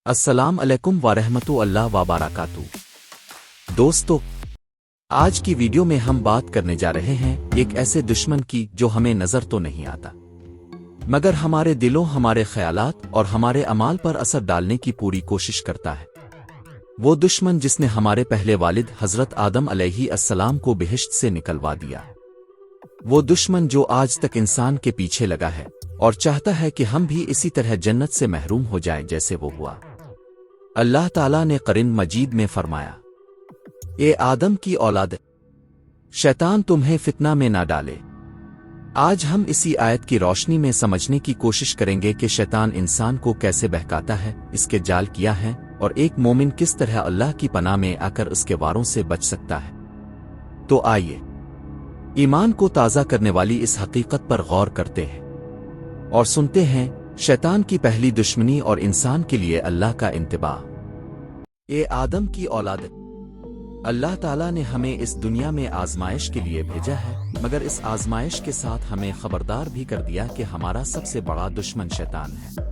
السلام علیکم ورحمۃ اللہ وبرکاتہ۔ دوستو، آج کی ویڈیو میں ہم بات کرنے جا رہے ہیں ایک ایسے دشمن کی جو ہمیں نظر تو نہیں آتا، مگر ہمارے دلوں، ہمارے خیالات اور ہمارے اعمال پر اثر ڈالنے کی پوری کوشش کرتا ہے۔ وہ دشمن جس نے ہمارے پہلے والد حضرت آدم علیہ السلام کو بہشت سے نکلوا دیا۔ وہ دشمن جو آج تک انسان کے پیچھے لگا ہے اور چاہتا ہے کہ ہم بھی اسی طرح جنت سے محروم ہو جائیں جیسے وہ ہوا۔ اللہ تعالیٰ نے قرآن مجید میں فرمایا، اے آدم کی اولاد، شیطان تمہیں فتنہ میں نہ ڈالے۔ آج ہم اسی آیت کی روشنی میں سمجھنے کی کوشش کریں گے کہ شیطان انسان کو کیسے بہکاتا ہے، اس کے جال کیا ہے، اور ایک مومن کس طرح اللہ کی پناہ میں آ کر اس کے واروں سے بچ سکتا ہے۔ تو آئیے ایمان کو تازہ کرنے والی اس حقیقت پر غور کرتے ہیں اور سنتے ہیں شیطان کی پہلی دشمنی اور انسان کے لیے اللہ کا انتباہ۔ اے آدم کی اولاد، اللہ تعالیٰ نے ہمیں اس دنیا میں آزمائش کے لیے بھیجا ہے، مگر اس آزمائش کے ساتھ ہمیں خبردار بھی کر دیا کہ ہمارا سب سے بڑا دشمن شیطان ہے۔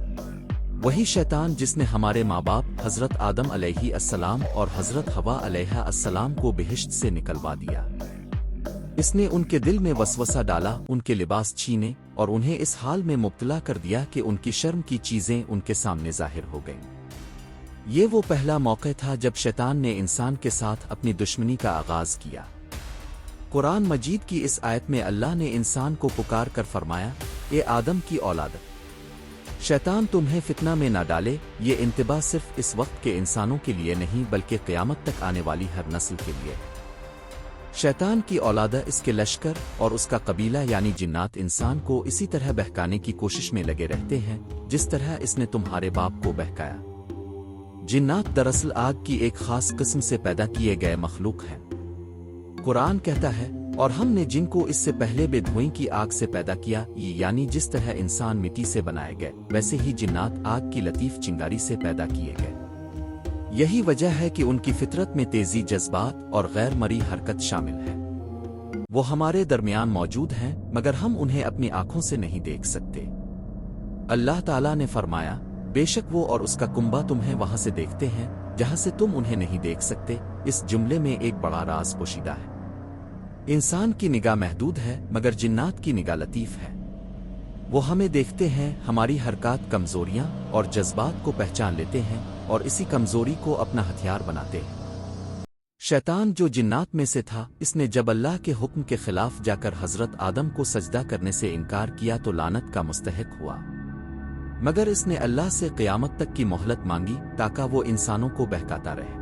وہی شیطان جس نے ہمارے ماں باپ حضرت آدم علیہ السلام اور حضرت حوا علیہ السلام کو بہشت سے نکلوا دیا۔ اس نے ان کے دل میں وسوسہ ڈالا، ان کے لباس چھینے اور انہیں اس حال میں مبتلا کر دیا کہ ان کی شرم کی چیزیں ان کے سامنے ظاہر ہو گئیں۔ یہ وہ پہلا موقع تھا جب شیطان نے انسان کے ساتھ اپنی دشمنی کا آغاز کیا۔ قرآن مجید کی اس آیت میں اللہ نے انسان کو پکار کر فرمایا، اے آدم کی اولاد، شیطان تمہیں فتنہ میں نہ ڈالے۔ یہ انتباہ صرف اس وقت کے انسانوں کے لیے نہیں بلکہ قیامت تک آنے والی ہر نسل کے لیے۔ شیطان کی اولاد، اس کے لشکر اور اس کا قبیلہ یعنی جنات انسان کو اسی طرح بہکانے کی کوشش میں لگے رہتے ہیں جس طرح اس نے تمہارے باپ کو بہکایا۔ جنات دراصل آگ کی ایک خاص قسم سے پیدا کیے گئے مخلوق ہیں۔ قرآن کہتا ہے، اور ہم نے جن کو اس سے پہلے بے دھوئیں کی آگ سے پیدا کیا، یعنی جس طرح انسان مٹی سے بنائے گئے ویسے ہی جنات آگ کی لطیف چنگاری سے پیدا کیے گئے۔ یہی وجہ ہے کہ ان کی فطرت میں تیزی، جذبات اور غیر مرئی حرکت شامل ہے۔ وہ ہمارے درمیان موجود ہیں مگر ہم انہیں اپنی آنکھوں سے نہیں دیکھ سکتے۔ اللہ تعالیٰ نے فرمایا، بے شک وہ اور اس کا کنبہ تمہیں وہاں سے دیکھتے ہیں جہاں سے تم انہیں نہیں دیکھ سکتے۔ اس جملے میں ایک بڑا راز پوشیدہ ہے۔ انسان کی نگاہ محدود ہے مگر جنات کی نگاہ لطیف ہے۔ وہ ہمیں دیکھتے ہیں، ہماری حرکات، کمزوریاں اور جذبات کو پہچان لیتے ہیں اور اسی کمزوری کو اپنا ہتھیار بناتے ہیں۔ شیطان جو جنات میں سے تھا، اس نے جب اللہ کے حکم کے خلاف جا کر حضرت آدم کو سجدہ کرنے سے انکار کیا تو لعنت کا مستحق ہوا، مگر اس نے اللہ سے قیامت تک کی مہلت مانگی تاکہ وہ انسانوں کو بہکاتا رہے۔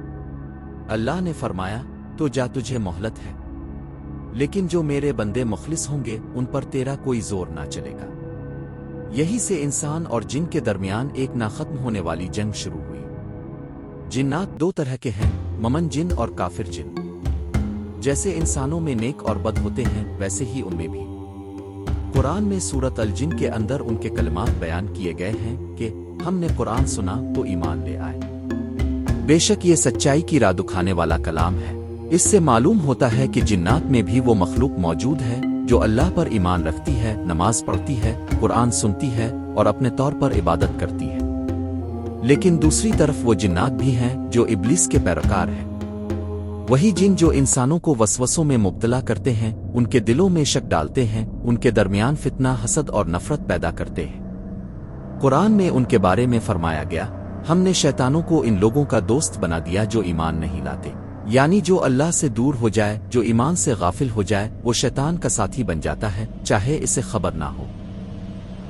اللہ نے فرمایا، تو جا، تجھے مہلت ہے، لیکن جو میرے بندے مخلص ہوں گے ان پر تیرا کوئی زور نہ چلے گا۔ یہی سے انسان اور جن کے درمیان ایک نہ ختم ہونے والی جنگ شروع ہوئی۔ جنات دو طرح کے ہیں، مومن جن اور کافر جن۔ جیسے انسانوں میں نیک اور بد ہوتے ہیں ویسے ہی ان میں بھی۔ قرآن میں سورۃ الجن کے اندر ان کے کلمات بیان کیے گئے ہیں کہ ہم نے قرآن سنا تو ایمان لے آئے۔ بے شک یہ سچائی کی راہ دکھانے والا کلام ہے۔ اس سے معلوم ہوتا ہے کہ جنات میں بھی وہ مخلوق موجود ہے جو اللہ پر ایمان رکھتی ہے، نماز پڑھتی ہے، قرآن سنتی ہے اور اپنے طور پر عبادت کرتی ہے، لیکن دوسری طرف وہ جنات بھی ہیں جو ابلیس کے پیروکار ہیں۔ وہی جن جو انسانوں کو وسوسوں میں مبتلا کرتے ہیں، ان کے دلوں میں شک ڈالتے ہیں، ان کے درمیان فتنہ، حسد اور نفرت پیدا کرتے ہیں۔ قرآن میں ان کے بارے میں فرمایا گیا، ہم نے شیطانوں کو ان لوگوں کا دوست بنا دیا جو ایمان نہیں لاتے، یعنی جو اللہ سے دور ہو جائے، جو ایمان سے غافل ہو جائے، وہ شیطان کا ساتھی بن جاتا ہے، چاہے اسے خبر نہ ہو۔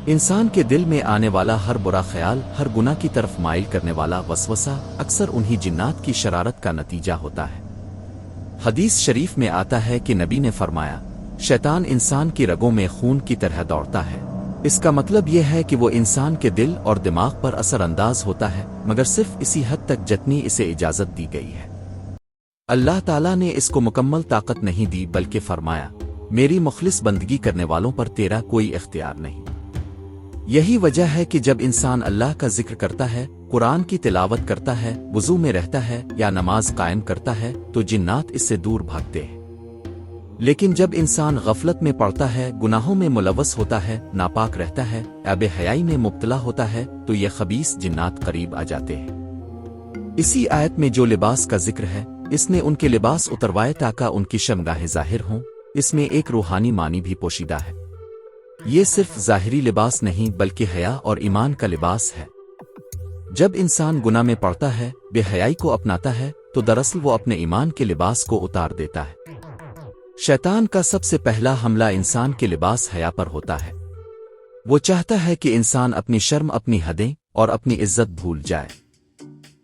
انسان کے دل میں آنے والا ہر برا خیال، ہر گناہ کی طرف مائل کرنے والا وسوسہ اکثر انہی جنات کی شرارت کا نتیجہ ہوتا ہے۔ حدیث شریف میں آتا ہے کہ نبی نے فرمایا، شیطان انسان کی رگوں میں خون کی طرح دوڑتا ہے۔ اس کا مطلب یہ ہے کہ وہ انسان کے دل اور دماغ پر اثر انداز ہوتا ہے، مگر صرف اسی حد تک جتنی اسے اجازت دی گئی ہے۔ اللہ تعالیٰ نے اس کو مکمل طاقت نہیں دی بلکہ فرمایا، میری مخلص بندگی کرنے والوں پر تیرا کوئی اختیار نہیں۔ یہی وجہ ہے کہ جب انسان اللہ کا ذکر کرتا ہے، قرآن کی تلاوت کرتا ہے، وضو میں رہتا ہے یا نماز قائم کرتا ہے تو جنات اس سے دور بھاگتے ہیں۔ لیکن جب انسان غفلت میں پڑتا ہے، گناہوں میں ملوث ہوتا ہے، ناپاک رہتا ہے، عیب حیائی میں مبتلا ہوتا ہے تو یہ خبیث جنات قریب آ جاتے ہیں۔ इसी आयत में जो लिबास का जिक्र है, इसने उनके लिबास उतरवाए ताकि उनकी शर्मगाहें जाहिर हों। इसमें एक रूहानी मानी भी पोशीदा है। ये सिर्फ ज़ाहिरी लिबास नहीं बल्कि हया और ईमान का लिबास है। जब इंसान गुनाह में पड़ता है, बेहयाई को अपनाता है, तो दरअसल वो अपने ईमान के लिबास को उतार देता है। शैतान का सबसे पहला हमला इंसान के लिबास हया पर होता है। वो चाहता है कि इंसान अपनी शर्म, अपनी हदें और अपनी इज्जत भूल जाए।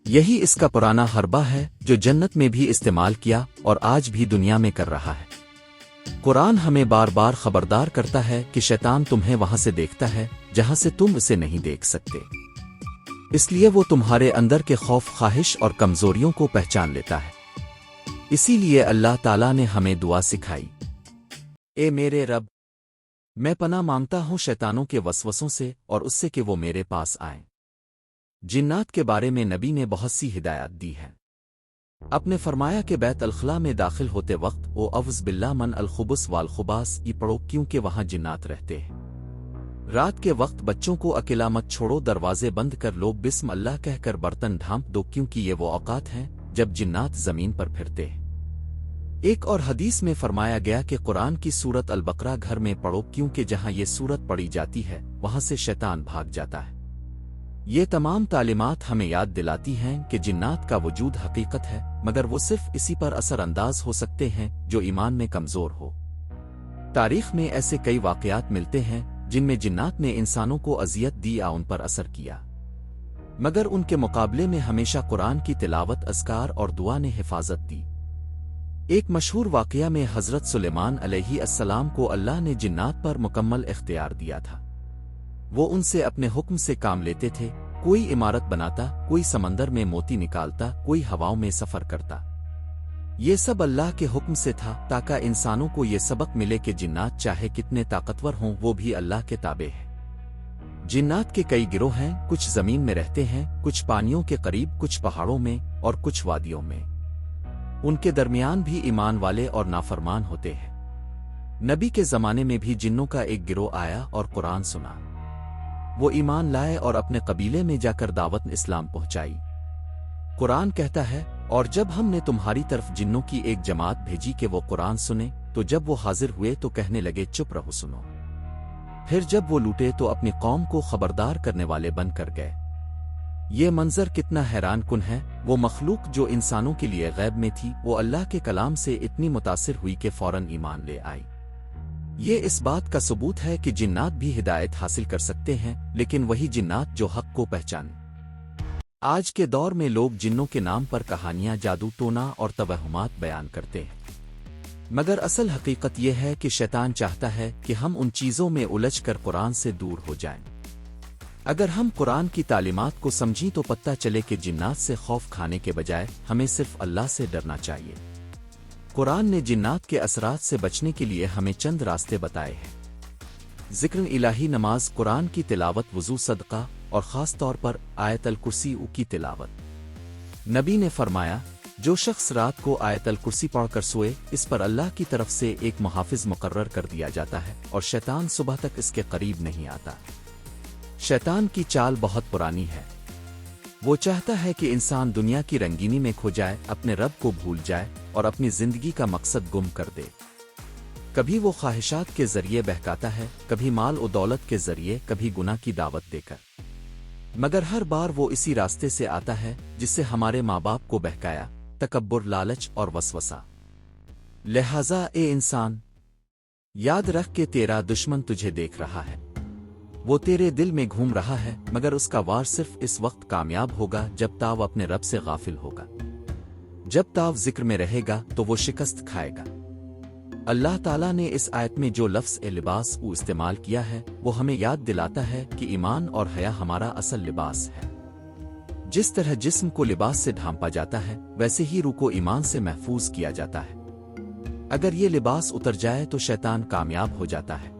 यही इसका पुराना हरबा है जो जन्नत में भी इस्तेमाल किया और आज भी दुनिया में कर रहा है। कुरान हमें बार बार खबरदार करता है कि शैतान तुम्हें वहां से देखता है जहां से तुम उसे नहीं देख सकते। इसलिए वो तुम्हारे अंदर के खौफ, ख्वाहिश और कमजोरियों को पहचान लेता है। इसीलिए अल्लाह ताला ने हमें दुआ सिखाई, ए मेरे रब, मैं पनाह मांगता हूं शैतानों के वसवसों से और उससे कि वो मेरे पास आएं। जिन्नात के बारे में नबी ने बहुत सी हिदायत दी है। अपने फरमाया कि बैत अल-खला में दाखिल होते वक्त ओ अव्ज़ बिल्लाह मन अल-खुबुस वाल खुबास ई पढ़ो, क्योंकि वहां जिन्नात रहते हैं। रात के वक्त बच्चों को अकेला मत छोड़ो, दरवाजे बंद कर लो, बिस्म अल्लाह कहकर बर्तन ढांप दो, क्योंकि ये वो औकात हैं जब जिन्नात जमीन पर फिरते हैं। एक और हदीस में फरमाया गया कि कुरान की सूरत अल-बकरा घर में पढ़ो, क्योंकि जहां ये सूरत पढ़ी जाती है वहां से शैतान भाग जाता है। ये तमाम तालीमात हमें याद दिलाती हैं कि जिन्नात का वजूद हकीकत है, मगर वो सिर्फ इसी पर असर अंदाज हो सकते हैं जो ईमान में कमजोर हो। तारीख में ऐसे कई वाकयात मिलते हैं जिनमें जिन्नात ने इंसानों को अजियत दी या उन पर असर किया, मगर उनके मुकाबले में हमेशा कुरान की तिलावत, अज़कार और दुआ ने हिफाजत दी। एक मशहूर वाकया में हज़रत सुलेमान अलैहिस्सलाम को अल्लाह ने जिन्नात पर मुकम्मल इख्तियार दिया था। वो उनसे अपने हुक्म से काम लेते थे। कोई इमारत बनाता, कोई समंदर में मोती निकालता, कोई हवाओं में सफर करता। ये सब अल्लाह के हुक्म से था ताकि इंसानों को ये सबक मिले कि जिन्नात चाहे कितने ताकतवर हों, वो भी अल्लाह के ताबे हैं। जिन्नात के कई गिरोह हैं, कुछ जमीन में रहते हैं, कुछ पानियों के करीब, कुछ पहाड़ों में और कुछ वादियों में। उनके दरमियान भी ईमान वाले और नाफरमान होते हैं। नबी के जमाने में भी जिन्नों का एक गिरोह आया और कुरान सुना। वो ईमान लाए और अपने कबीले में जाकर दावत इस्लाम पहुंचाई। कुरान कहता है, और जब हमने तुम्हारी तरफ जिन्नों की एक जमात भेजी कि वो कुरान सुने, तो जब वो हाजिर हुए तो कहने लगे चुप रहो, सुनो। फिर जब वो लूटे तो अपनी कौम को खबरदार करने वाले बन कर गए। ये मंजर कितना हैरान कुन है। वो मखलूक जो इंसानों के लिए गैब में थी, वो अल्लाह के कलाम से इतनी मुतासिर हुई कि फौरन ईमान ले आई। ये इस बात का सबूत है कि जिन्नात भी हिदायत हासिल कर सकते हैं, लेकिन वही जिन्नात जो हक को पहचाने। आज के दौर में लोग जिन्नों के नाम पर कहानियां, जादू टोना और तवहुमात बयान करते हैं, मगर असल हकीकत यह है कि शैतान चाहता है कि हम उन चीज़ों में उलझ कर कुरान से दूर हो जाएं। अगर हम कुरान की तालीमात को समझें तो पता चले कि जिन्नात से खौफ खाने के बजाय हमें सिर्फ अल्लाह से डरना चाहिए। कुरान ने जिन्नात के असरात से बचने के लिए हमें चंद रास्ते बताए हैं। जिक्र इलाही, नमाज, कुरान की तिलावत, वुज़ू, सदका और ख़ास तौर पर आयतल कुर्सी की तिलावत। नबी ने फरमाया, जो शख्स रात को आयतल कुर्सी पढ़कर सोए, इस पर अल्लाह की तरफ से एक मुहाफिज मुकर्रर कर दिया जाता है और शैतान सुबह तक इसके करीब नहीं आता। शैतान की चाल बहुत पुरानी है। वो चाहता है कि इंसान दुनिया की रंगीनी में खो जाए, अपने रब को भूल जाए और अपनी जिंदगी का मकसद गुम कर दे। कभी वो ख्वाहिशात के जरिए बहकाता है, कभी माल और दौलत के जरिए, कभी गुनाह की दावत देकर, मगर हर बार वो इसी रास्ते से आता है जिससे हमारे माँ बाप को बहकाया, तकब्बुर, लालच और वसवसा। लिहाजा ए इंसान, याद रख के तेरा दुश्मन तुझे देख रहा है। वो तेरे दिल में घूम रहा है, मगर उसका वार सिर्फ इस वक्त कामयाब होगा जब ताव अपने रब से गाफिल होगा। जब ताव जिक्र में रहेगा तो वो शिकस्त खाएगा। अल्लाह ताला ने इस आयत में जो लफ्ज़ ए लिबास उ इस्तेमाल किया है, वो हमें याद दिलाता है कि ईमान और हया हमारा असल लिबास है। जिस तरह जिस्म को लिबास से ढांपा जाता है, वैसे ही रूह को ईमान से महफूज किया जाता है। अगर ये लिबास उतर जाए तो शैतान कामयाब हो जाता है।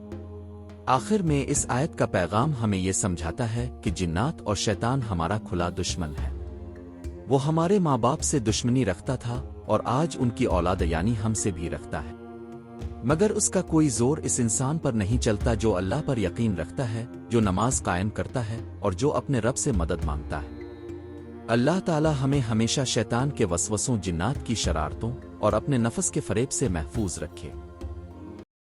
आखिर में इस आयत का पैगाम हमें ये समझाता है कि जिन्नात और शैतान हमारा खुला दुश्मन है। वो हमारे माँ बाप से दुश्मनी रखता था और आज उनकी औलाद यानी हमसे भी रखता है, मगर उसका कोई जोर इस इंसान पर नहीं चलता जो अल्लाह पर यकीन रखता है, जो नमाज कायम करता है और जो अपने रब से मदद मांगता है। اللہ تعالی ہمیں ہمیشہ شیطان کے وسوسوں، جنات کی شرارتوں اور اپنے نفس کے فریب سے محفوظ رکھے۔